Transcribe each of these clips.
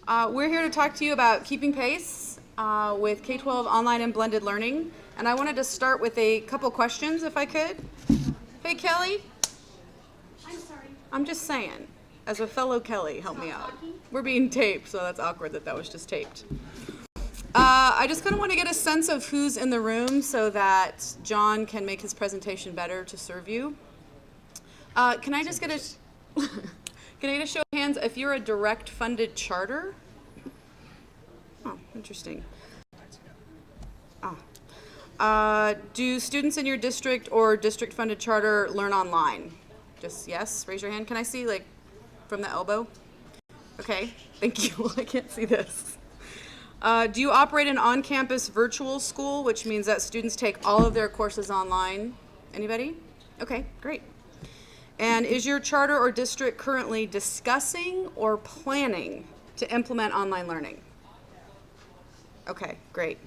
We're here to talk to you about keeping pace with K-12 online and blended learning. And I wanted to start with a couple questions, if I could. Hey, Kelly. I'm sorry. I'm just saying, as a fellow Kelly, help me out. We're being taped, so that's awkward that was just taped. I just kind of want to get a sense of who's in the room so that John can make his presentation better to serve you. Can I just get a... Can I get a show of hands if you're a direct funded charter? Oh, interesting. Do students in your district or district funded charter learn online? Just yes, raise your hand. Can I see like from the elbow? Okay, thank you. I can't see this. Do you operate an on-campus virtual school, which means that students take all of their courses online? Anybody? Okay, great. And is your charter or district currently discussing or planning to implement online learning? Okay, great.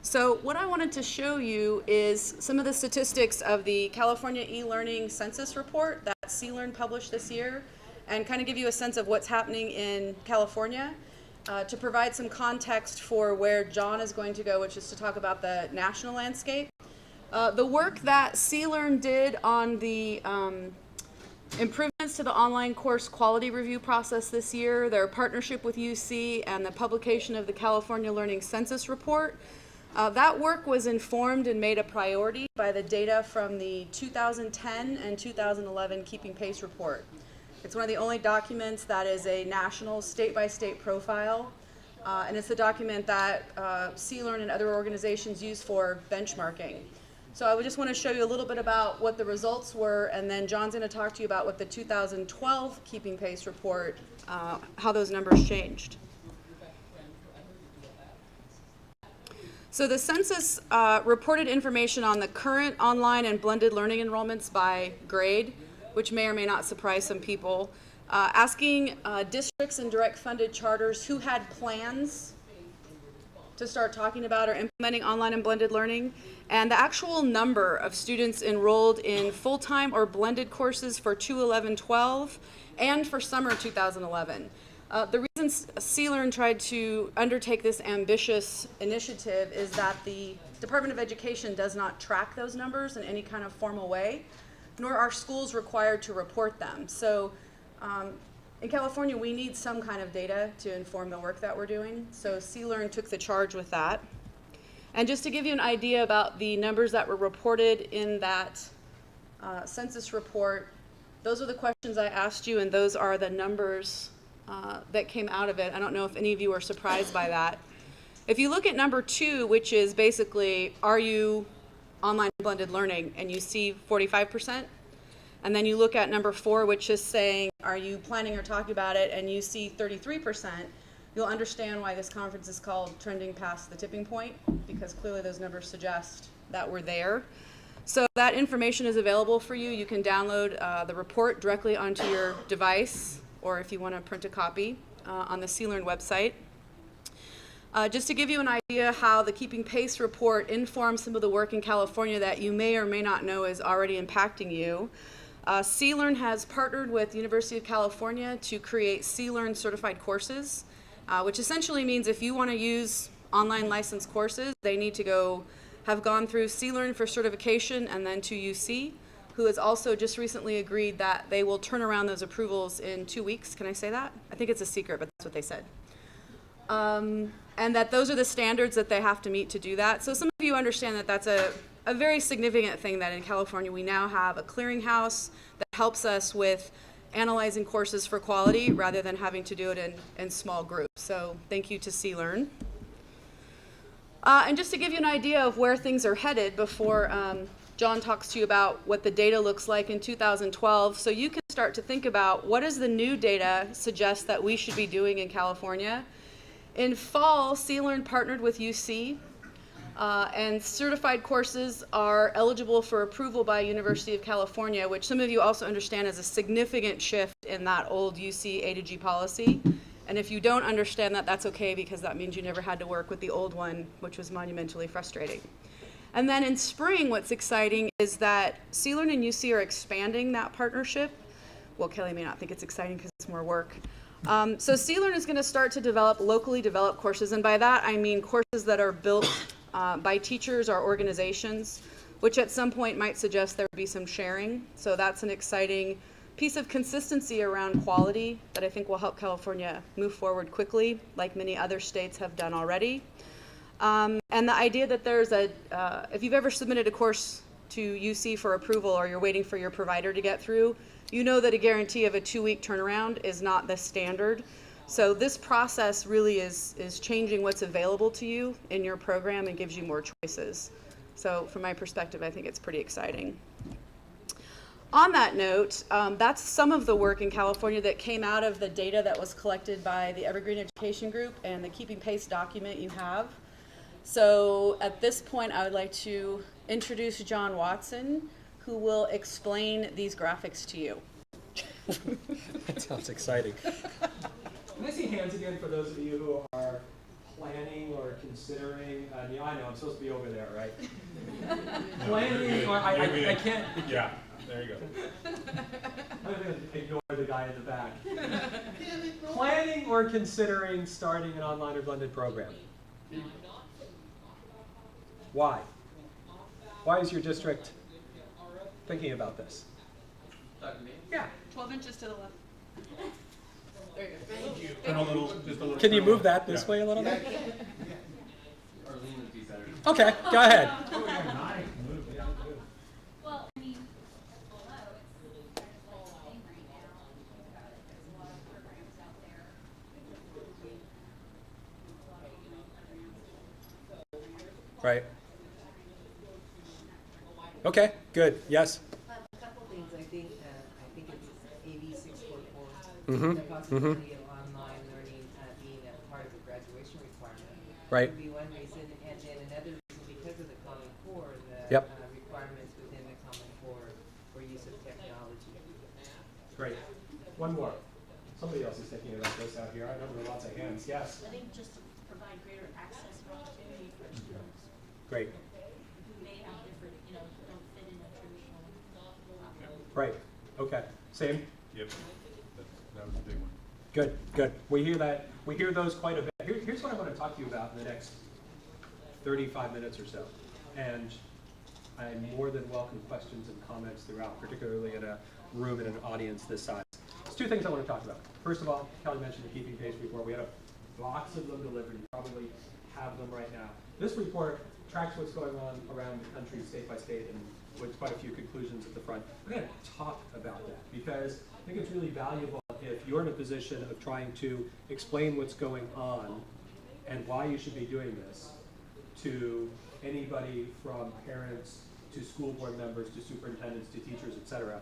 So what I wanted to show you is some of the statistics of the California eLearning Census report that CLearn published this year, and kind of give you a sense of what's happening in California to provide some context for where John is going to go, which is to talk about the national landscape. The work that CLearn did on the improvements to the online course quality review process this year, their partnership with UC, and the publication of the California Learning Census report. That work was informed and made a priority by the data from the 2010 and 2011 Keeping Pace report. It's one of the only documents that is a national state-by-state profile, and it's a document that CLearn and other organizations use for benchmarking. So I would just want to show you a little bit about what the results were, and then John's going to talk to you about what the 2012 Keeping Pace report, how those numbers changed. So the census reported information on the current online and blended learning enrollments by grade, which may or may not surprise some people, asking districts and direct funded charters who had plans to start talking about or implementing online and blended learning, and the actual number of students enrolled in full-time or blended courses for 2011-12 and for summer 2011. The reason CLearn tried to undertake this ambitious initiative is that the Department of Education does not track those numbers in any kind of formal way, nor are schools required to report them. So in California, we need some kind of data to inform the work that we're doing. So CLearn took the charge with that. And just to give you an idea about the numbers that were reported in that census report, those are the questions I asked you, and those are the numbers that came out of it. I don't know if any of you are surprised by that. If you look at number 2, which is basically, are you online blended learning, and you see 45%, and then you look at number 4, which is saying, are you planning or talking about it, and you see 33%, you'll understand why this conference is called Trending Past the Tipping Point, because clearly those numbers suggest that we're there. So that information is available for you. You can download the report directly onto your device, or if you want to print a copy on the CLearn website. Just to give you an idea how the Keeping Pace report informs some of the work in California that you may or may not know is already impacting you. CLearn has partnered with the University of California to create CLearn certified courses, which essentially means if you want to use online licensed courses, they need to have gone through CLearn for certification and then to UC, who has also just recently agreed that they will turn around those approvals in 2 weeks. Can I say that? I think it's a secret, but that's what they said. And that those are the standards that they have to meet to do that. So some of you understand that that's a very significant thing, that in California we now have a clearinghouse that helps us with analyzing courses for quality rather than having to do it in small groups. So thank you to CLearn. And just to give you an idea of where things are headed before John talks to you about what the data looks like in 2012, so you can start to think about what does the new data suggest that we should be doing in California. In fall, CLearn partnered with UC, and certified courses are eligible for approval by University of California, which some of you also understand is a significant shift in that old UC A to G policy. And if you don't understand that, that's okay, because that means you never had to work with the old one, which was monumentally frustrating. And then in spring, what's exciting is that CLearn and UC are expanding that partnership. Well, Kelly may not think it's exciting because it's more work. So CLearn is going to start to develop locally developed courses, and by that I mean courses that are built by teachers or organizations, which at some point might suggest there would be some sharing. So that's an exciting piece of consistency around quality that I think will help California move forward quickly, like many other states have done already. And the idea that there's if you've ever submitted a course to UC for approval or you're waiting for your provider to get through, you know that a guarantee of a 2-week turnaround is not the standard. So this process really is changing what's available to you in your program and gives you more choices. So from my perspective, I think it's pretty exciting. On that note, that's some of the work in California that came out of the data that was collected by the Evergreen Education Group and the Keeping Pace document you have. So at this point, I would like to introduce John Watson, who will explain these graphics to you. That sounds exciting. Can I see hands again for those of you who are planning or considering? Yeah, I know, I'm supposed to be over there, right? Planning, or I can't. Yeah, there you go. I'm going to ignore the guy in the back. Planning or considering starting an online or blended program? Why? Why is your district thinking about this? Yeah. 12 inches to the left. There you go. Thank you. And just a little Can you move that this way a little bit? Okay, go ahead. Well, I mean, although it's kind of the whole thing right now, think about it, there's a lot of programs out there. Right. Okay, good. Yes. A couple things. I think it's AB644. Mm-hmm. The possibility of online learning being a part of the graduation requirement. Right. Would be one reason, and then another reason because of the Common Core, the Yep. requirements within the Common Core for use of technology. Great. One more. Somebody else is thinking about this out here. I know there are lots of hands. Yes. I think just to provide greater access and opportunity for students Great. who may have different, don't fit in a traditional. Right. Okay. Same. Yep. That was a big one. Good. Good. We hear that. We hear those quite a bit. Here's what I want to talk to you about in the next 35 minutes or so. And I more than welcome questions and comments throughout, particularly in a room and an audience this size. There's two things I want to talk about. First of all, Kelly mentioned the Keeping Pace report. We had a box of them delivered. You probably have them right now. This report tracks what's going on around the country, state by state, and with quite a few conclusions at the front. We're going to talk about that because I think it's really valuable if you're in a position of trying to explain what's going on and why you should be doing this to anybody from parents to school board members to superintendents to teachers, etc.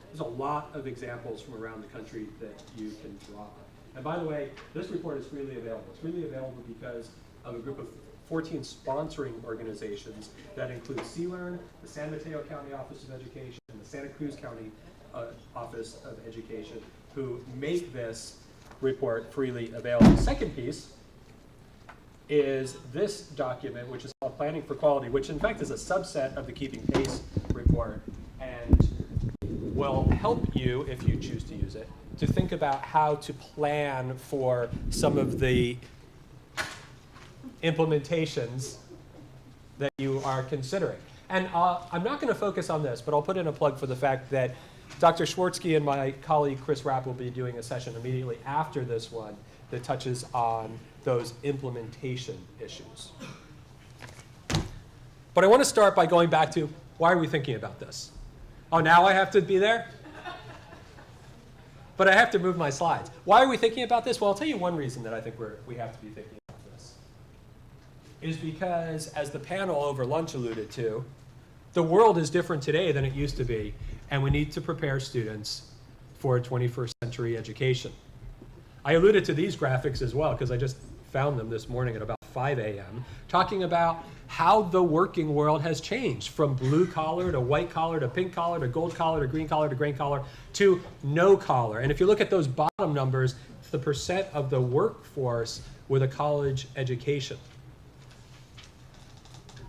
There's a lot of examples from around the country that you can draw on. And by the way, this report is freely available. It's freely available because of a group of 14 sponsoring organizations that include CLearn, the San Mateo County Office of Education, and the Santa Cruz County Office of Education, who make this report freely available. The second piece is this document, which is called Planning for Quality, which in fact is a subset of the Keeping Pace report, and will help you, if you choose to use it, to think about how to plan for some of the implementations that you are considering. And I'm not going to focus on this, but I'll put in a plug for the fact that Dr. Schwirzke and my colleague Chris Rapp will be doing a session immediately after this one that touches on those implementation issues. But I want to start by going back to, why are we thinking about this? Oh, now I have to be there? But I have to move my slides. Why are we thinking about this? Well, I'll tell you one reason that I think we have to be thinking about this. Is because, as the panel over lunch alluded to, the world is different today than it used to be, and we need to prepare students for a 21st century education. I alluded to these graphics as well, because I just found them this morning at about 5 a.m., talking about how the working world has changed from blue collar to white collar to pink collar to gold collar to green collar to gray collar to no collar. And if you look at those bottom numbers, the percent of the workforce with a college education.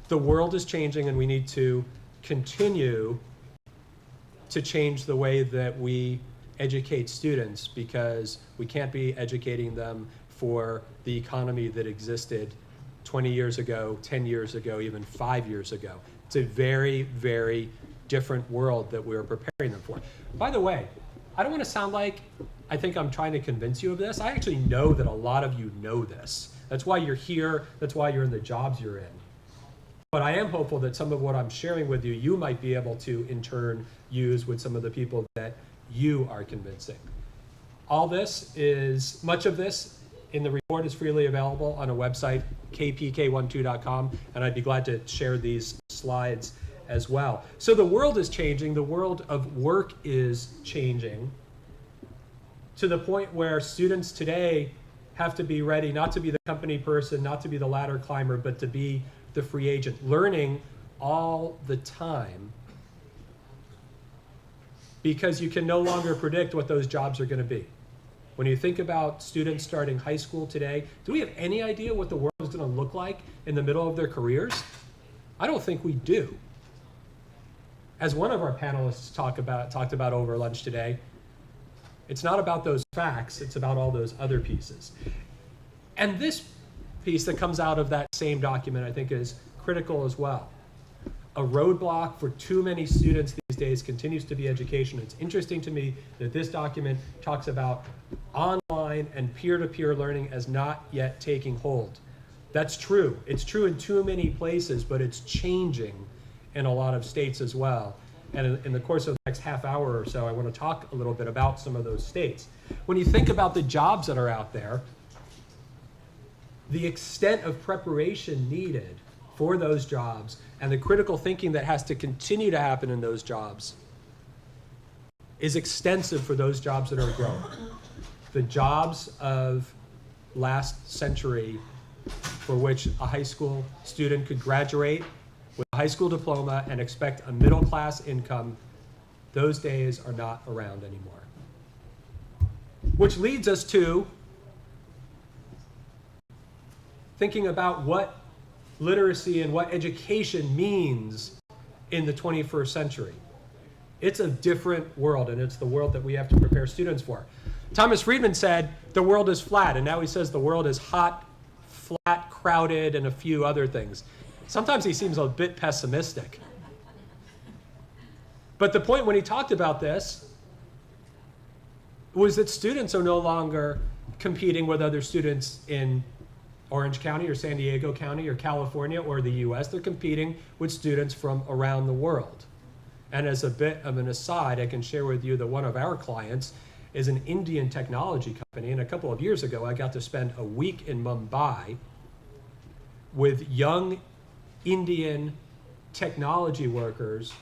The world is changing, and we need to continue to change the way that we educate students because we can't be educating them for the economy that existed 20 years ago, 10 years ago, even 5 years ago. It's a very, very different world that we're preparing them for. By the way, I don't want to sound like I think I'm trying to convince you of this. I actually know that a lot of you know this. That's why you're here. That's why you're in the jobs you're in. But I am hopeful that some of what I'm sharing with you, you might be able to in turn use with some of the people that you are convincing. All this is, much of this in the report is freely available on a website, kpk12.com, and I'd be glad to share these slides as well. So the world is changing, the world of work is changing to the point where students today have to be ready not to be the company person, not to be the ladder climber, but to be the free agent, learning all the time, because you can no longer predict what those jobs are going to be. When you think about students starting high school today, do we have any idea what the world is going to look like in the middle of their careers? I don't think we do. As one of our panelists talked about over lunch today, it's not about those facts, it's about all those other pieces. And this piece that comes out of that same document, I think, is critical as well. A roadblock for too many students these days continues to be education. It's interesting to me that this document talks about online and peer-to-peer learning as not yet taking hold. That's true. It's true in too many places, but it's changing in a lot of states as well. And in the course of the next half hour or so, I want to talk a little bit about some of those states. When you think about the jobs that are out there, the extent of preparation needed for those jobs and the critical thinking that has to continue to happen in those jobs is extensive for those jobs that are growing. The jobs of last century, for which a high school student could graduate with a high school diploma and expect a middle class income, those days are not around anymore. Which leads us to thinking about what literacy and what education means in the 21st century. It's a different world, and it's the world that we have to prepare students for. Thomas Friedman said the world is flat, and now he says the world is hot, flat, crowded, and a few other things. Sometimes he seems a bit pessimistic. But the point when he talked about this was that students are no longer competing with other students in Orange County or San Diego County or California or the US. They're competing with students from around the world. And as a bit of an aside, I can share with you that one of our clients is an Indian technology company. And a couple of years ago, I got to spend a week in Mumbai with young Indian technology workers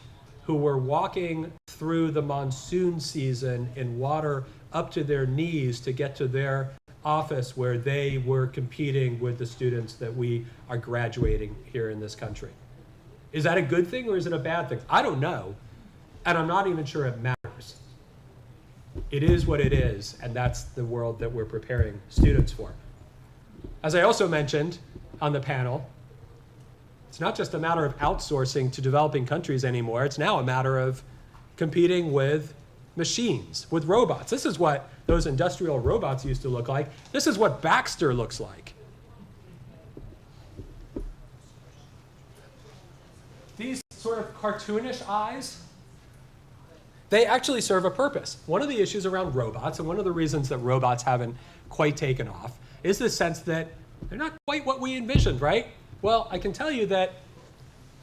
who were walking through the monsoon season in water up to their knees to get to their office where they were competing with the students that we are graduating here in this country. Is that a good thing or is it a bad thing? I don't know, and I'm not even sure it matters. It is what it is, and that's the world that we're preparing students for. As I also mentioned on the panel, it's not just a matter of outsourcing to developing countries anymore. It's now a matter of competing with machines, with robots. This is what those industrial robots used to look like. This is what Baxter looks like. These sort of cartoonish eyes, they actually serve a purpose. One of the issues around robots, and one of the reasons that robots haven't quite taken off, is the sense that they're not quite what we envisioned, right? Well, I can tell you that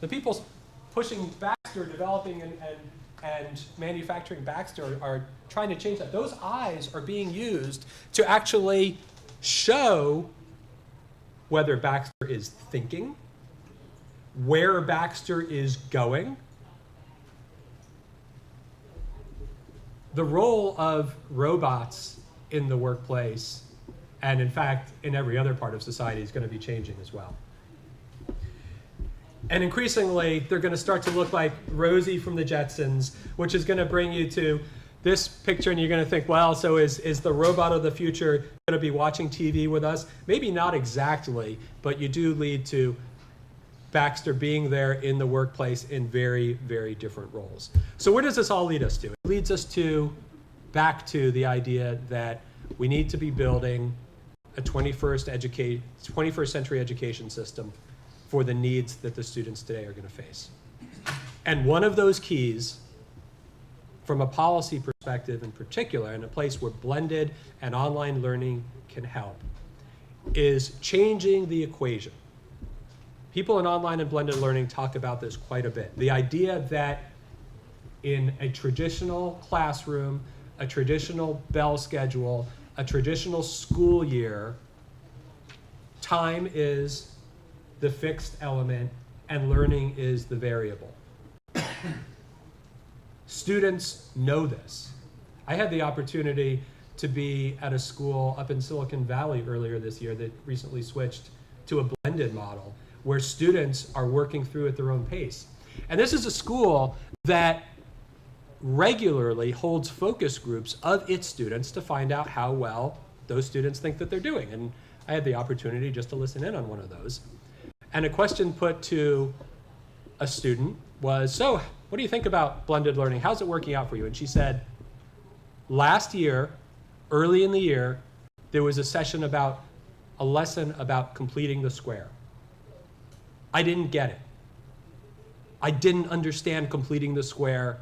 the people pushing Baxter, developing and manufacturing Baxter are trying to change that. Those eyes are being used to actually show whether Baxter is thinking, where Baxter is going. The role of robots in the workplace, and in fact, in every other part of society, is going to be changing as well. And increasingly, they're going to start to look like Rosie from the Jetsons, which is going to bring you to this picture, and you're going to think, well, so is the robot of the future going to be watching TV with us? Maybe not exactly, but you do lead to Baxter being there in the workplace in very, very different roles. So where does this all lead us to? It leads us to back to the idea that we need to be building a 21st century education system for the needs that the students today are going to face. And one of those keys, from a policy perspective in particular, and a place where blended and online learning can help, is changing the equation. People in online and blended learning talk about this quite a bit. The idea that in a traditional classroom, a traditional bell schedule, a traditional school year, time is the fixed element and learning is the variable. Students know this. I had the opportunity to be at a school up in Silicon Valley earlier this year that recently switched to a blended model where students are working through at their own pace. And this is a school that regularly holds focus groups of its students to find out how well those students think that they're doing. And I had the opportunity just to listen in on one of those. And a question put to a student was, so what do you think about blended learning? How's it working out for you? And she said, last year, early in the year, there was a session about a lesson about completing the square. I didn't get it. I didn't understand completing the square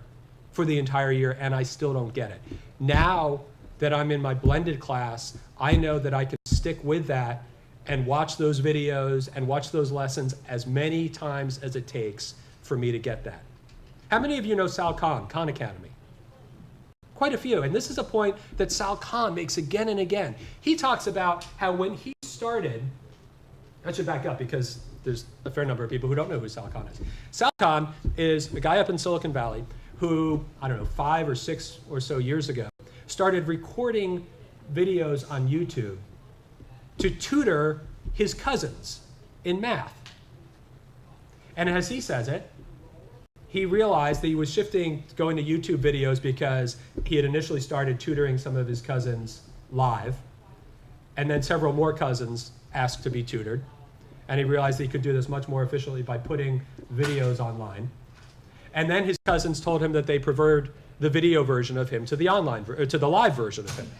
for the entire year, and I still don't get it. Now that I'm in my blended class, I know that I can stick with that and watch those videos and watch those lessons as many times as it takes for me to get that. How many of you know Sal Khan, Khan Academy? Quite a few, and this is a point that Sal Khan makes again and again. He talks about how when he started, I should back up because there's a fair number of people who don't know who Sal Khan is. Sal Khan is a guy up in Silicon Valley who, I don't know, 5 or 6 or so years ago, started recording videos on YouTube to tutor his cousins in math. And as he says it, he realized that he was shifting to going to YouTube videos because he had initially started tutoring some of his cousins live, and then several more cousins asked to be tutored. And he realized that he could do this much more efficiently by putting videos online. And then his cousins told him that they preferred the video version of him to the to the live version of him.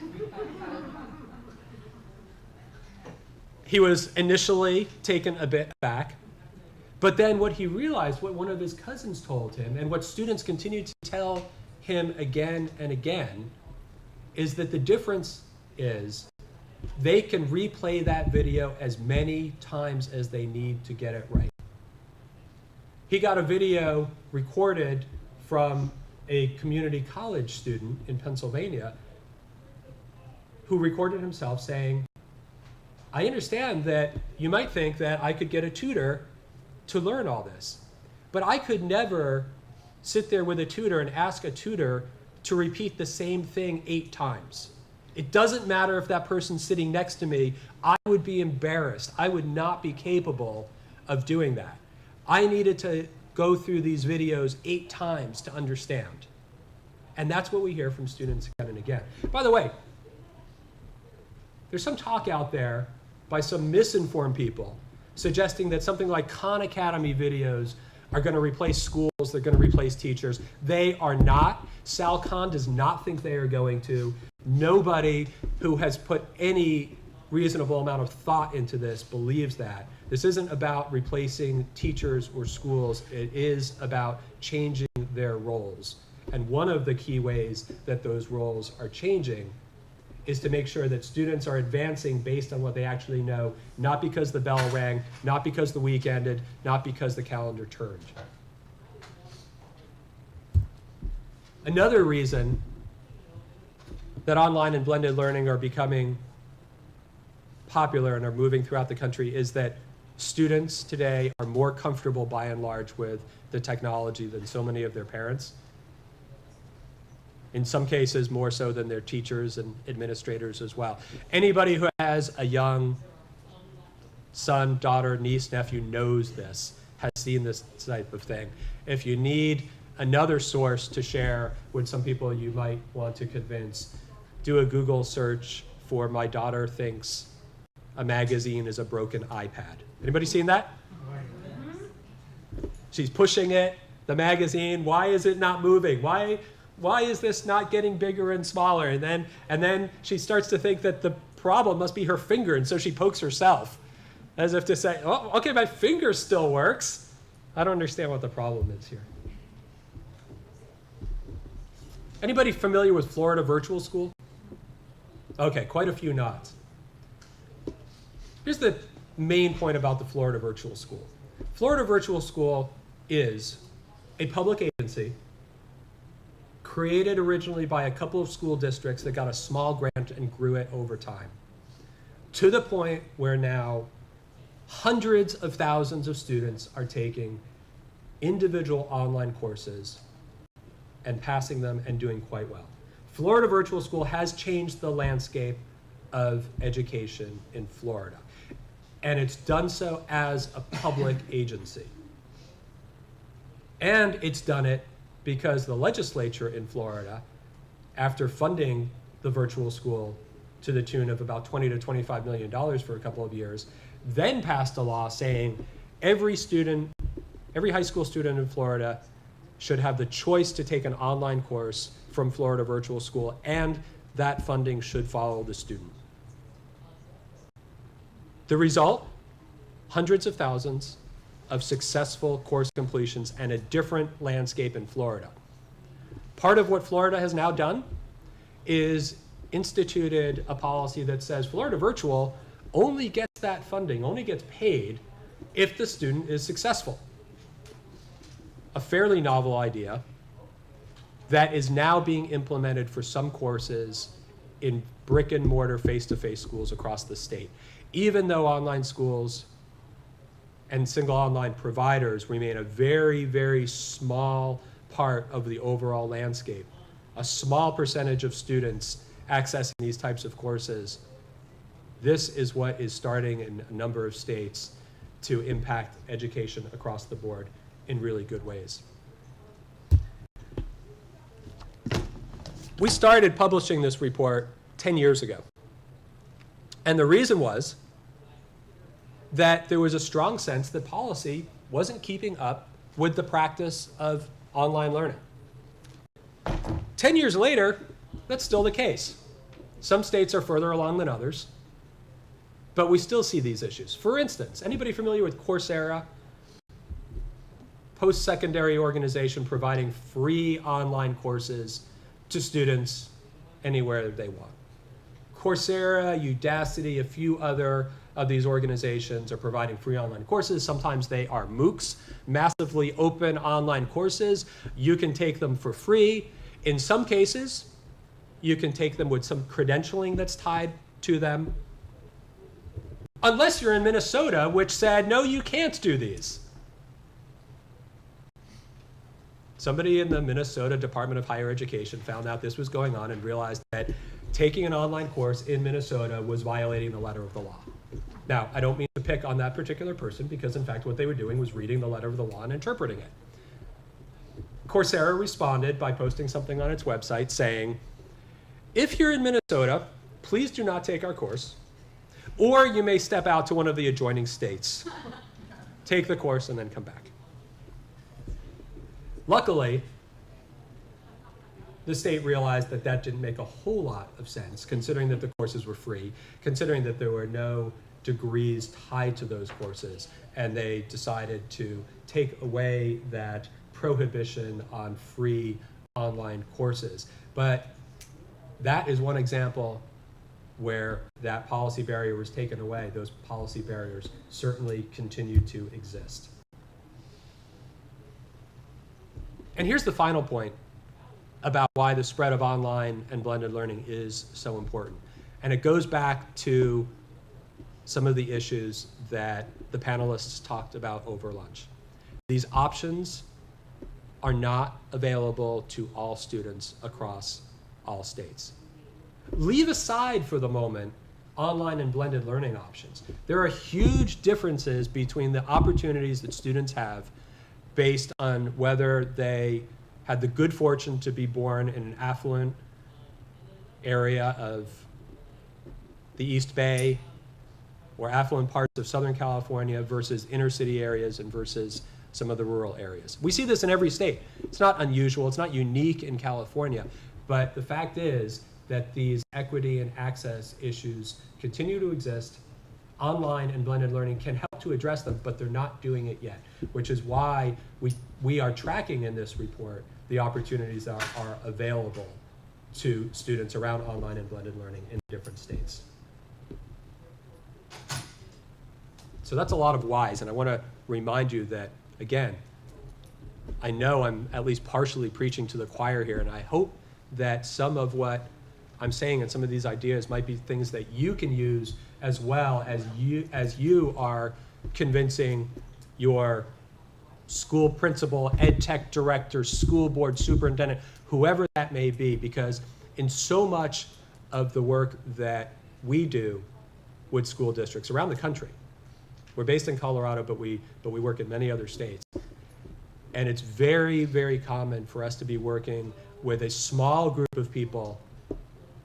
He was initially taken a bit aback, but then what he realized, what one of his cousins told him, and what students continue to tell him again and again, is that the difference is they can replay that video as many times as they need to get it right. He got a video recorded from a community college student in Pennsylvania who recorded himself saying, I understand that you might think that I could get a tutor to learn all this, but I could never sit there with a tutor and ask a tutor to repeat the same thing 8 times. It doesn't matter if that person's sitting next to me, I would be embarrassed. I would not be capable of doing that. I needed to go through these videos 8 times to understand. And that's what we hear from students again and again. By the way, there's some talk out there by some misinformed people suggesting that something like Khan Academy videos are going to replace schools, they're going to replace teachers. They are not. Sal Khan does not think they are going to. Nobody who has put any reasonable amount of thought into this believes that. This isn't about replacing teachers or schools. It is about changing their roles. And one of the key ways that those roles are changing is to make sure that students are advancing based on what they actually know, not because the bell rang, not because the week ended, not because the calendar turned. Another reason that online and blended learning are becoming popular and are moving throughout the country is that students today are more comfortable by and large with the technology than so many of their parents. In some cases, more so than their teachers and administrators as well. Anybody who has a young son, daughter, niece, nephew knows this, has seen this type of thing. If you need another source to share with some people you might want to convince, do a Google search for "my daughter thinks a magazine is a broken iPad." Anybody seen that? She's pushing it, the magazine. Why is it not moving? Why Why is this not getting bigger and smaller? And then she starts to think that the problem must be her finger, and so she pokes herself, as if to say, oh, okay, my finger still works. I don't understand what the problem is here. Anybody familiar with Florida Virtual School? Okay, quite a few nods. Here's the main point about the Florida Virtual School. Florida Virtual School is a public agency created originally by a couple of school districts that got a small grant and grew it over time, to the point where now hundreds of thousands of students are taking individual online courses and passing them and doing quite well. Florida Virtual School has changed the landscape of education in Florida, and it's done so as a public agency. And it's done it because the legislature in Florida, after funding the virtual school to the tune of about $20 to $25 million for a couple of years, then passed a law saying every high school student in Florida should have the choice to take an online course from Florida Virtual School, and that funding should follow the student. The result, hundreds of thousands of successful course completions and a different landscape in Florida. Part of what Florida has now done is instituted a policy that says Florida Virtual only gets that funding, only gets paid if the student is successful. A fairly novel idea that is now being implemented for some courses in brick and mortar face-to-face schools across the state. Even though online schools and single online providers remain a very, very small part of the overall landscape, a small percentage of students accessing these types of courses, this is what is starting in a number of states to impact education across the board in really good ways. We started publishing this report 10 years ago. And the reason was that there was a strong sense that policy wasn't keeping up with the practice of online learning. 10 years later, that's still the case. Some states are further along than others, but we still see these issues. For instance, anybody familiar with Coursera? Post-secondary organization providing free online courses to students anywhere they want. Coursera, Udacity, a few other of these organizations are providing free online courses. Sometimes they are MOOCs, massively open online courses. You can take them for free. In some cases, you can take them with some credentialing that's tied to them. Unless you're in Minnesota, which said, no, you can't do these. Somebody in the Minnesota Department of Higher Education found out this was going on and realized that taking an online course in Minnesota was violating the letter of the law. Now, I don't mean to pick on that particular person because, in fact, what they were doing was reading the letter of the law and interpreting it. Coursera responded by posting something on its website saying, if you're in Minnesota, please do not take our course, or you may step out to one of the adjoining states. Take the course and then come back. Luckily, the state realized that that didn't make a whole lot of sense, considering that the courses were free, considering that there were no degrees tied to those courses, and they decided to take away that prohibition on free online courses. But that is one example where that policy barrier was taken away. Those policy barriers certainly continue to exist. And here's the final point about why the spread of online and blended learning is so important. And it goes back to some of the issues that the panelists talked about over lunch. These options are not available to all students across all states. Leave aside for the moment online and blended learning options. There are huge differences between the opportunities that students have based on whether they had the good fortune to be born in an affluent area of the East Bay or affluent parts of Southern California versus inner city areas and versus some of the rural areas. We see this in every state. It's not unusual, it's not unique in California, but the fact is that these equity and access issues continue to exist. Online and blended learning can help to address them, but they're not doing it yet, which is why we are tracking in this report the opportunities that are available to students around online and blended learning in different states. So that's a lot of whys, and I want to remind you that, again, I know I'm at least partially preaching to the choir here, and I hope that some of what I'm saying and some of these ideas might be things that you can use as well as you are convincing your school principal, ed tech director, school board superintendent, whoever that may be, because in so much of the work that we do with school districts around the country, we're based in Colorado, but we work in many other states. And it's very, very common for us to be working with a small group of people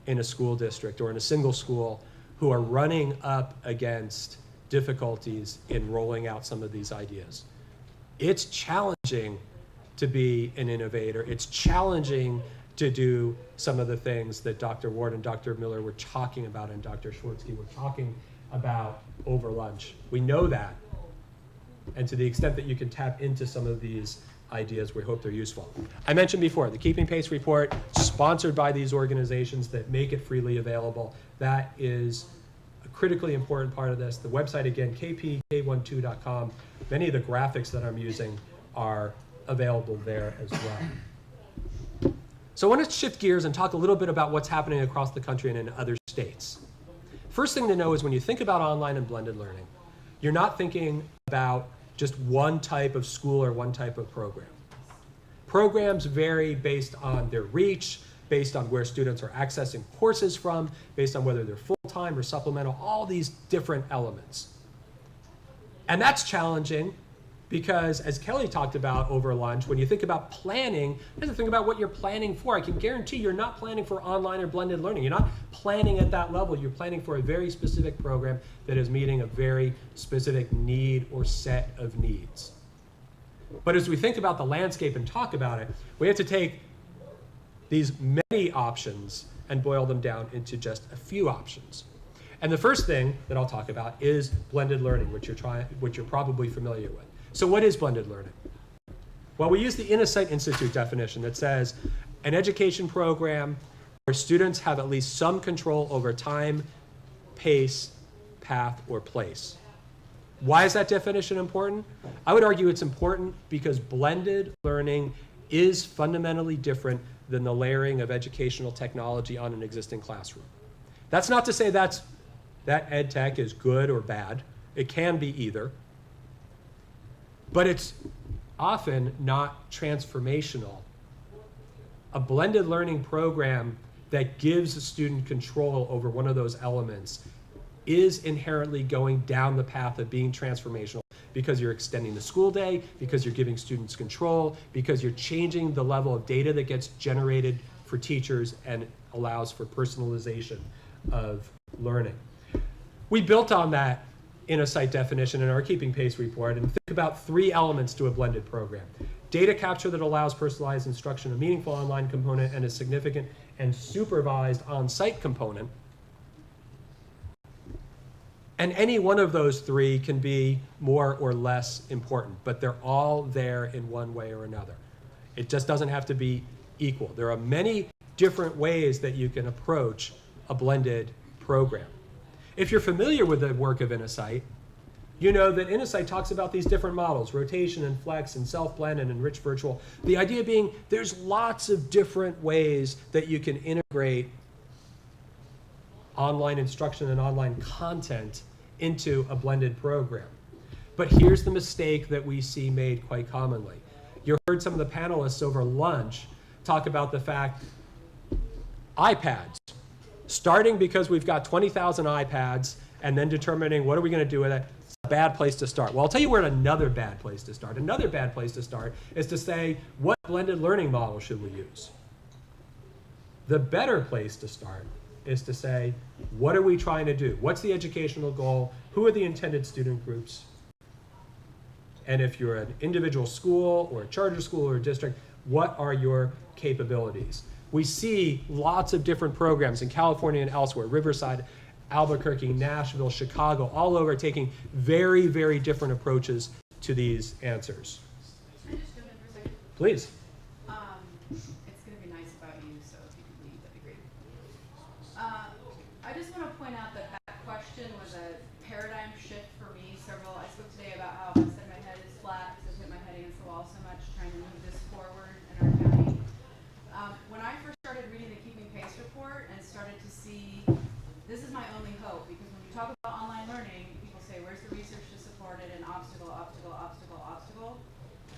in a school district or in a single school who are running up against difficulties in rolling out some of these ideas. It's challenging to be an innovator. It's challenging to do some of the things that Dr. Ward and Dr. Miller were talking about and Dr. Schwirzke were talking about over lunch. We know that. And to the extent that you can tap into some of these ideas, we hope they're useful. I mentioned before, the Keeping Pace report, sponsored by these organizations that make it freely available. That is a critically important part of this. The website, again, kpk12.com. Many of the graphics that I'm using are available there as well. So I want to shift gears and talk a little bit about what's happening across the country and in other states. First thing to know is when you think about online and blended learning, you're not thinking about just one type of school or one type of program. Programs vary based on their reach, based on where students are accessing courses from, based on whether they're full-time or supplemental, all these different elements. And that's challenging because, as Kelly talked about over lunch, when you think about planning, you have to think about what you're planning for. I can guarantee you're not planning for online or blended learning. You're not planning at that level. You're planning for a very specific program that is meeting a very specific need or set of needs. But as we think about the landscape and talk about it, we have to take these many options and boil them down into just a few options. And the first thing that I'll talk about is blended learning, which you're probably familiar with. So what is blended learning? Well, we use the Insight Institute definition that says an education program where students have at least some control over time, pace, path, or place. Why is that definition important? I would argue it's important because blended learning is fundamentally different than the layering of educational technology on an existing classroom. That's not to say that ed tech is good or bad. It can be either. But it's often not transformational. A blended learning program that gives a student control over one of those elements is inherently going down the path of being transformational because you're extending the school day, because you're giving students control, because you're changing the level of data that gets generated for teachers and allows for personalization of learning. We built on that Insight definition in our Keeping Pace report and think about three elements to a blended program. Data capture that allows personalized instruction, a meaningful online component, and a significant and supervised on-site component. And any one of those three can be more or less important, but they're all there in one way or another. It just doesn't have to be equal. There are many different ways that you can approach a blended program. If you're familiar with the work of Insight, you know that Insight talks about these different models, rotation and flex and self-blend and enriched virtual. The idea being there's lots of different ways that you can integrate online instruction and online content into a blended program. But here's the mistake that we see made quite commonly. You heard some of the panelists over lunch talk about the fact iPads. Starting because we've got 20,000 iPads and then determining what are we going to do with it, it's a bad place to start. Well, I'll tell you where another bad place to start. Another bad place to start is to say, what blended learning model should we use? The better place to start is to say, what are we trying to do? What's the educational goal? Who are the intended student groups? And if you're an individual school or a charter school or a district, what are your capabilities? We see lots of different programs in California and elsewhere, Riverside, Albuquerque, Nashville, Chicago, all over, taking very, very different approaches to these answers. Can I just jump in for a second? Please. It's going to be nice about you, so if you could leave, that'd be great. I just want to point out that that question was a paradigm shift for me. I spoke today about how I said my head is flat because I've hit my head against the wall so much trying to move this forward in our county. When I first started reading the Keeping Pace report and started to see, this is my only hope, because when you talk about online learning, people say, where's the research to support it, and obstacle, obstacle, obstacle, obstacle.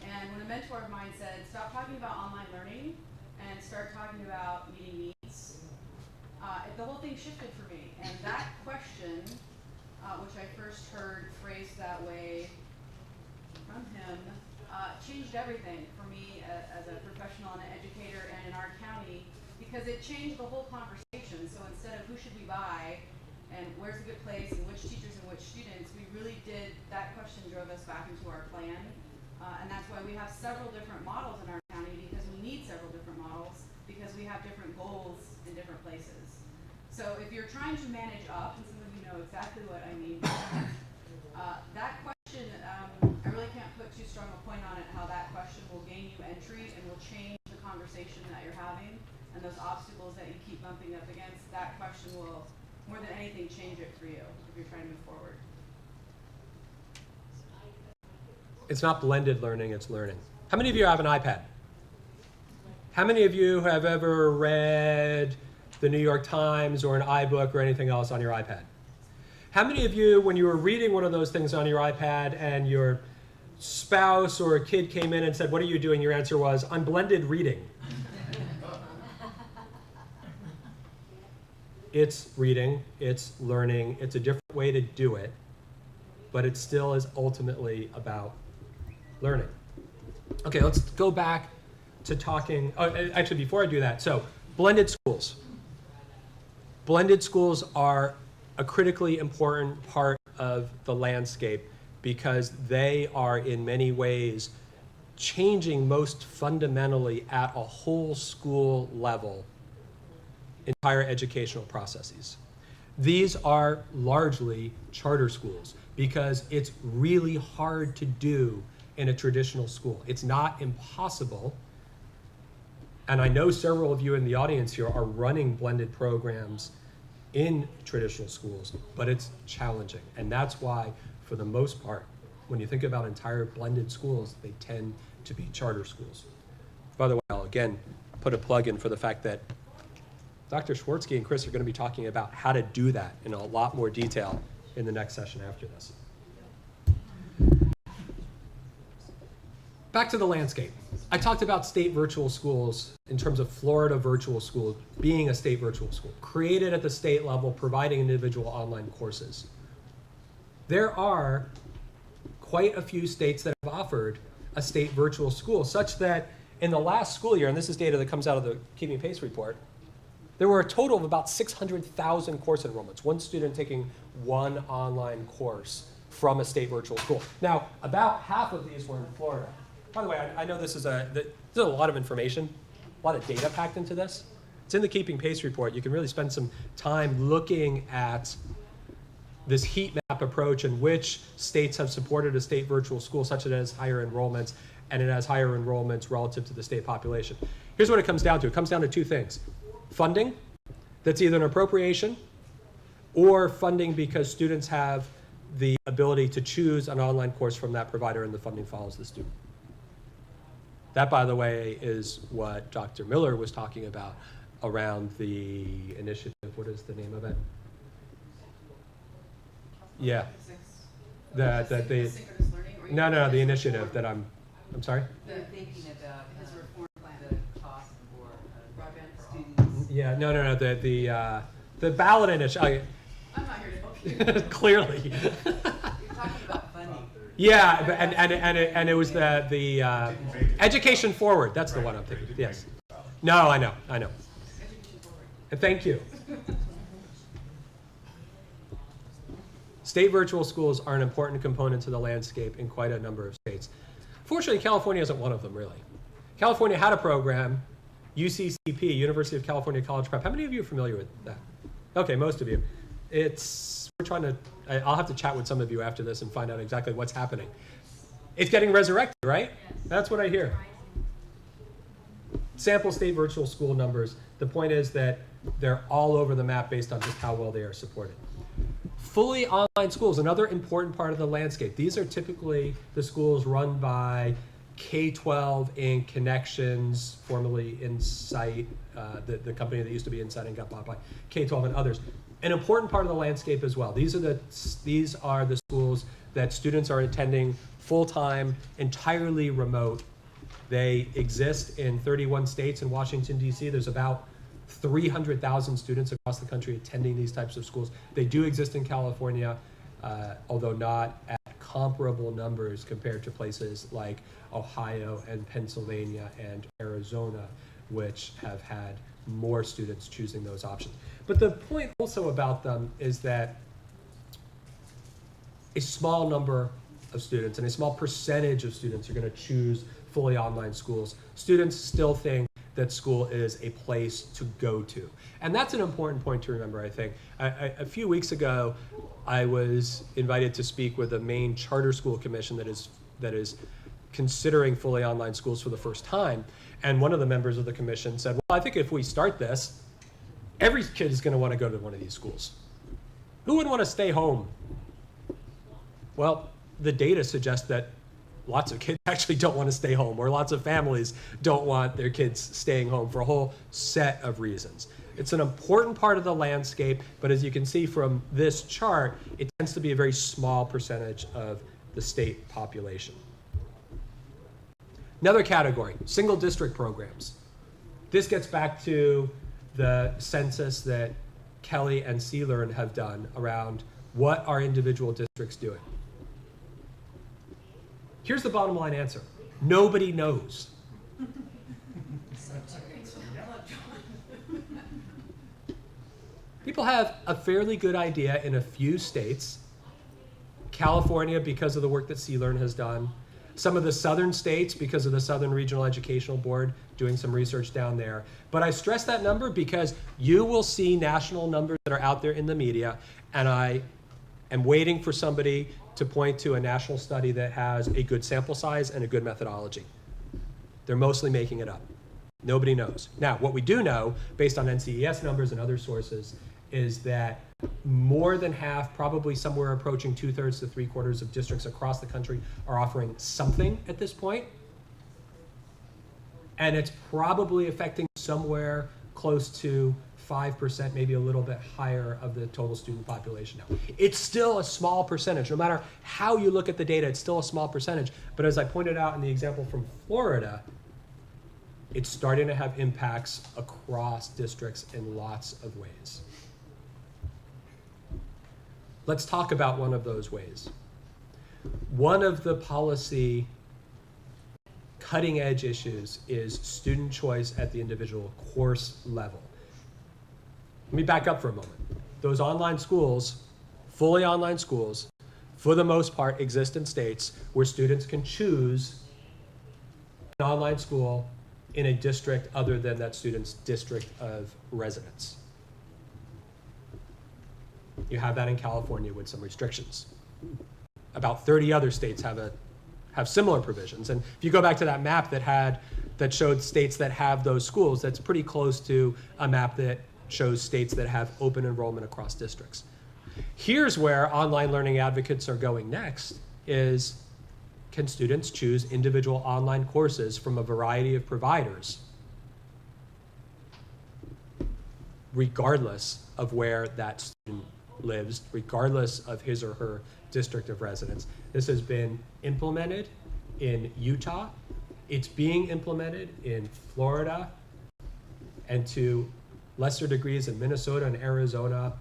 And when a mentor of mine said, stop talking about online learning and start talking about meeting needs, the whole thing shifted for me. And that question, which I first heard phrased that way from him, changed everything for me as a professional and an educator and in our county, because it changed the whole conversation. So instead of who should we buy and where's a good place and which teachers and which students, we really did, that question drove us back into our plan. And that's why we have several different models in our county, because we need several different models, because we have different goals in different places. So if you're trying to manage up, and some of you know exactly what I mean, that question, I really can't put too strong a point on it, how that question will gain you entry and will change the conversation that you're having, and those obstacles that you keep bumping up against, that question will, more than anything, change it for you if you're trying to move forward. It's not blended learning, it's learning. How many of you have an iPad? How many of you have ever read the New York Times or an iBook or anything else on your iPad? How many of you, when you were reading one of those things on your iPad and your spouse or a kid came in and said, what are you doing? Your answer was, I'm blended reading. It's reading, it's learning, it's a different way to do it, but it still is ultimately about learning. Okay, let's go back to talking, actually before I do that, so blended schools. Blended schools are a critically important part of the landscape because they are in many ways changing most fundamentally at a whole school level entire educational processes. These are largely charter schools because it's really hard to do in a traditional school. It's not impossible, and I know several of you in the audience here are running blended programs in traditional schools, but it's challenging. And that's why, for the most part, when you think about entire blended schools, they tend to be charter schools. By the way, I'll again put a plug in for the fact that Dr. Schwirzke and Chris are going to be talking about how to do that in a lot more detail in the next session after this. Back to the landscape. I talked about state virtual schools in terms of Florida Virtual School being a state virtual school, created at the state level, providing individual online courses. There are quite a few states that have offered a state virtual school, such that in the last school year, and this is data that comes out of the Keeping Pace report, there were a total of about 600,000 course enrollments, one student taking one online course from a state virtual school. Now, about half of these were in Florida. By the way, I know this is a lot of information, a lot of data packed into this. It's in the Keeping Pace report. You can really spend some time looking at this heat map approach and which states have supported a state virtual school such that it has higher enrollments, and it has higher enrollments relative to the state population. Here's what it comes down to. It comes down to two things. Funding, that's either an appropriation or funding because students have the ability to choose an online course from that provider and the funding follows the student. That, by the way, is what Dr. Miller was talking about around the initiative. What is the name of it? Yeah. The Synchronous learning, or no, the initiative that I'm sorry? They're thinking about His reform plan. the cost for Broadband for all. students. Yeah, no, the ballot initiative. I'm not here to help you. Clearly. You're talking about funding. Yeah, but, and it was the Education Forward. That's the one I'm thinking. Yes. No, I know. Education forward. And thank you. State virtual schools are an important component to the landscape in quite a number of states. Fortunately, California isn't one of them, really. California had a program, UCCP, University of California College Prep. How many of you are familiar with that? Okay, most of you. I'll have to chat with some of you after this and find out exactly what's happening. It's getting resurrected, right? That's what I hear. Sample state virtual school numbers. The point is that they're all over the map based on just how well they are supported. Fully online schools, another important part of the landscape. These are typically the schools run by K-12 and Connections, formerly Insight, the company that used to be Insight and got bought by K-12 and others. An important part of the landscape as well. These are the schools that students are attending full-time, entirely remote. They exist in 31 states and Washington, D.C. There's about 300,000 students across the country attending these types of schools. They do exist in California, although not at comparable numbers compared to places like Ohio and Pennsylvania and Arizona, which have had more students choosing those options. But the point also about them is that a small number of students and a small percentage of students are going to choose fully online schools. Students still think that school is a place to go to. And that's an important point to remember, I think. A few weeks ago, I was invited to speak with the Maine Charter School Commission that is considering fully online schools for the first time. And one of the members of the commission said, well, I think if we start this, every kid is going to want to go to one of these schools. Who would want to stay home? Well, the data suggests that lots of kids actually don't want to stay home, or lots of families don't want their kids staying home for a whole set of reasons. It's an important part of the landscape, but as you can see from this chart, it tends to be a very small percentage of the state population. Another category, single district programs. This gets back to the census that Kelly and ELearning have done around what are individual districts doing. Here's the bottom line answer. Nobody knows. People have a fairly good idea in a few states. California, because of the work that ELearning has done. Some of the southern states, because of the Southern Regional Educational Board, doing some research down there. But I stress that number because you will see national numbers that are out there in the media, and I am waiting for somebody to point to a national study that has a good sample size and a good methodology. They're mostly making it up. Nobody knows. Now, what we do know, based on NCES numbers and other sources, is that more than half, probably somewhere approaching 2/3 to 3/4 of districts across the country are offering something at this point. And it's probably affecting somewhere close to 5%, maybe a little bit higher of the total student population now. It's still a small percentage. No matter how you look at the data, it's still a small percentage. But as I pointed out in the example from Florida, it's starting to have impacts across districts in lots of ways. Let's talk about one of those ways. One of the policy cutting edge issues is student choice at the individual course level. Let me back up for a moment. Those online schools, fully online schools, for the most part exist in states where students can choose an online school in a district other than that student's district of residence. You have that in California with some restrictions. About 30 other states have similar provisions. And if you go back to that map that showed states that have those schools, that's pretty close to a map that shows states that have open enrollment across districts. Here's where online learning advocates are going next is, can students choose individual online courses from a variety of providers, regardless of where that student lives, regardless of his or her district of residence? This has been implemented in Utah. It's being implemented in Florida, and to lesser degrees in Minnesota and Arizona,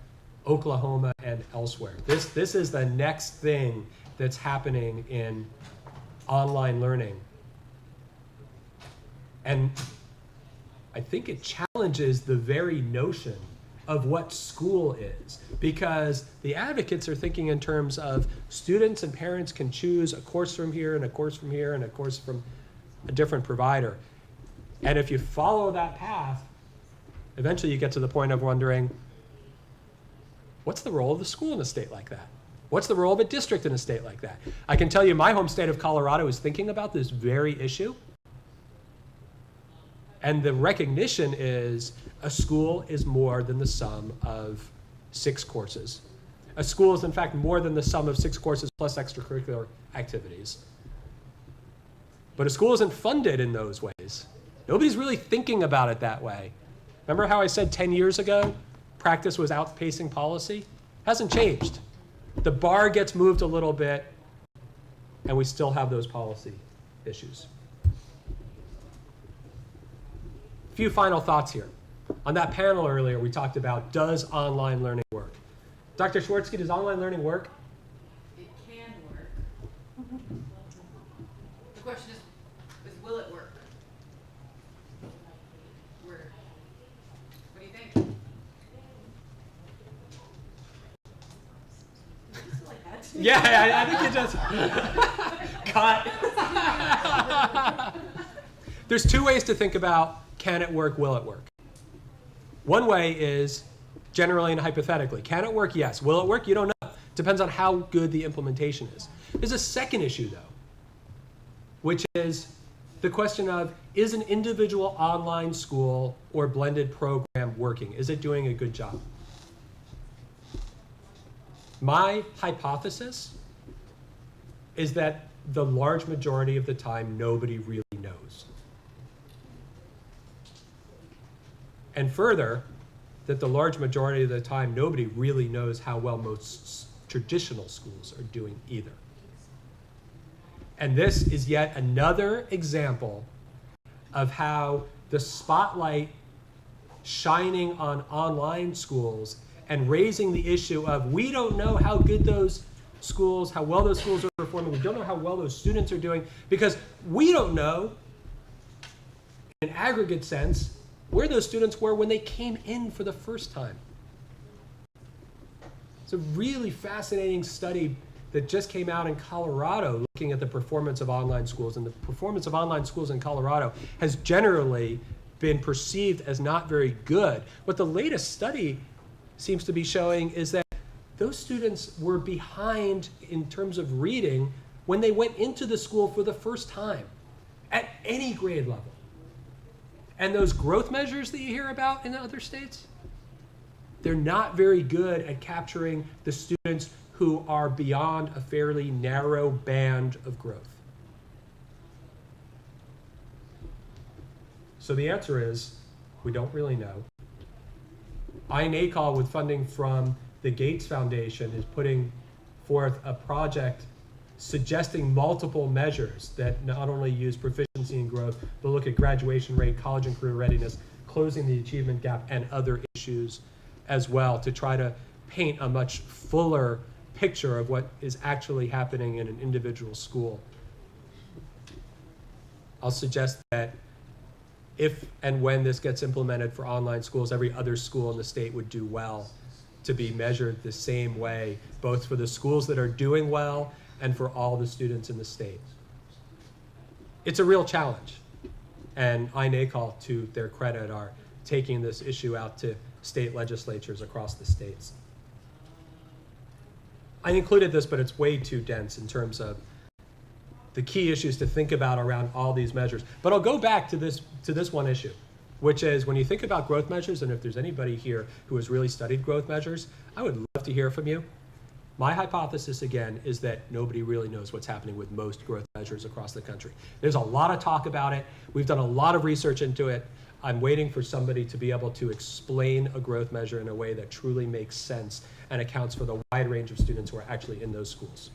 Oklahoma, and elsewhere. This is the next thing that's happening in online learning. And I think it challenges the very notion of what school is, because the advocates are thinking in terms of students and parents can choose a course from here and a course from here and a course from a different provider. And if you follow that path, eventually you get to the point of wondering, what's the role of the school in a state like that? What's the role of a district in a state like that? I can tell you my home state of Colorado is thinking about this very issue. And the recognition is a school is more than the sum of 6 courses. A school is in fact more than the sum of 6 courses plus extracurricular activities. But a school isn't funded in those ways. Nobody's really thinking about it that way. Remember how I said 10 years ago, practice was outpacing policy? Hasn't changed. The bar gets moved a little bit, and we still have those policy issues. Few final thoughts here. On that panel earlier, we talked about, does online learning work? Dr. Schwirzke, does online learning work? It can work. The question is will it work? What do you think? Yeah, I think it does. Cut. There's 2 ways to think about, can it work, will it work? One way is generally and hypothetically. Can it work? Yes. Will it work? You don't know. Depends on how good the implementation is. There's a second issue, though, which is the question of, is an individual online school or blended program working? Is it doing a good job? My hypothesis is that the large majority of the time, nobody really knows. And further, that the large majority of the time, nobody really knows how well most traditional schools are doing either. And this is yet another example of how the spotlight shining on online schools and raising the issue of, we don't know how good those schools, how well those schools are performing, we don't know how well those students are doing, because we don't know, in an aggregate sense, where those students were when they came in for the first time. It's a really fascinating study that just came out in Colorado looking at the performance of online schools, and the performance of online schools in Colorado has generally been perceived as not very good. What the latest study seems to be showing is that those students were behind in terms of reading when they went into the school for the first time at any grade level. And those growth measures that you hear about in other states, they're not very good at capturing the students who are beyond a fairly narrow band of growth. So the answer is, we don't really know. ELearning, with funding from the Gates Foundation, is putting forth a project suggesting multiple measures that not only use proficiency and growth, but look at graduation rate, college and career readiness, closing the achievement gap, and other issues as well, to try to paint a much fuller picture of what is actually happening in an individual school. I'll suggest that if and when this gets implemented for online schools, every other school in the state would do well to be measured the same way, both for the schools that are doing well and for all the students in the state. It's a real challenge, and ELearning, to their credit, are taking this issue out to state legislatures across the states. I included this, but it's way too dense in terms of the key issues to think about around all these measures. But I'll go back to this one issue, which is when you think about growth measures, and if there's anybody here who has really studied growth measures, I would love to hear from you. My hypothesis, again, is that nobody really knows what's happening with most growth measures across the country. There's a lot of talk about it. We've done a lot of research into it. I'm waiting for somebody to be able to explain a growth measure in a way that truly makes sense and accounts for the wide range of students who are actually in those schools.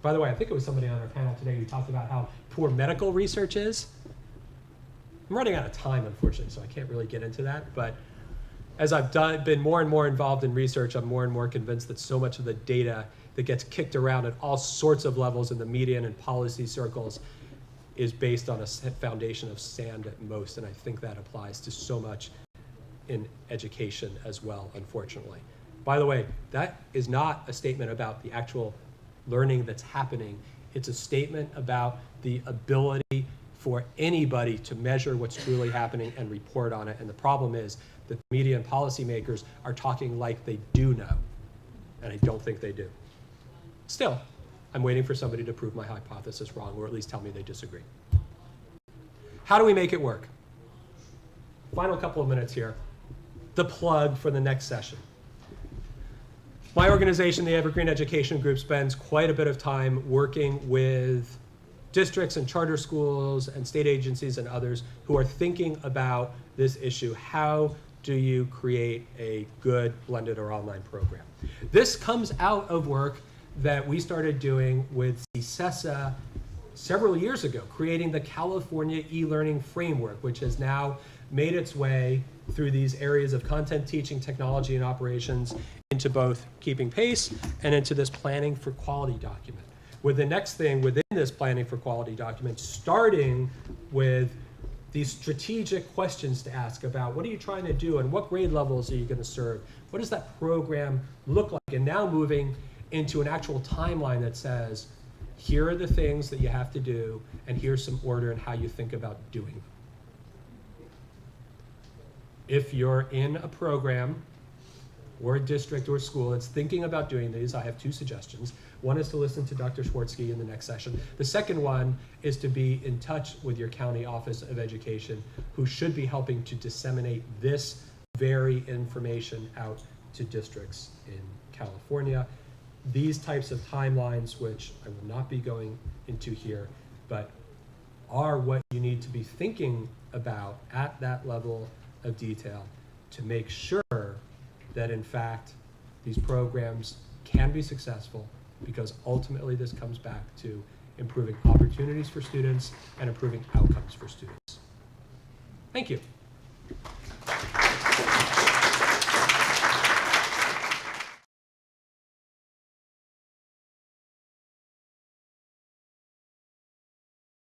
By the way, I think it was somebody on our panel today who talked about how poor medical research is. I'm running out of time, unfortunately, so I can't really get into that. But as I've been more and more involved in research, I'm more and more convinced that so much of the data that gets kicked around at all sorts of levels in the media and in policy circles is based on a foundation of sand at most, and I think that applies to so much in education as well, unfortunately. By the way, that is not a statement about the actual learning that's happening. It's a statement about the ability for anybody to measure what's truly happening and report on it. And the problem is that the media and policymakers are talking like they do know. And I don't think they do. Still, I'm waiting for somebody to prove my hypothesis wrong, or at least tell me they disagree. How do we make it work? Final couple of minutes here. The plug for the next session. My organization, the Evergreen Education Group, spends quite a bit of time working with districts and charter schools and state agencies and others who are thinking about this issue. How do you create a good blended or online program? This comes out of work that we started doing with CSESA several years ago, creating the California e-learning framework, which has now made its way through these areas of content, teaching, technology, and operations into both keeping pace and into this planning for quality document. With the next thing within this planning for quality document, starting with these strategic questions to ask about what are you trying to do and what grade levels are you going to serve? What does that program look like? And now moving into an actual timeline that says, here are the things that you have to do, and here's some order and how you think about doing them. If you're in a program or a district or school that's thinking about doing these, I have two suggestions. One is to listen to Dr. Schwirzke in the next session. The second one is to be in touch with your county office of education, who should be helping to disseminate this very information out to districts in California. These types of timelines, which I will not be going into here, but are what you need to be thinking about at that level of detail to make sure that in fact these programs can be successful, because ultimately this comes back to improving opportunities for students and improving outcomes for students. Thank you.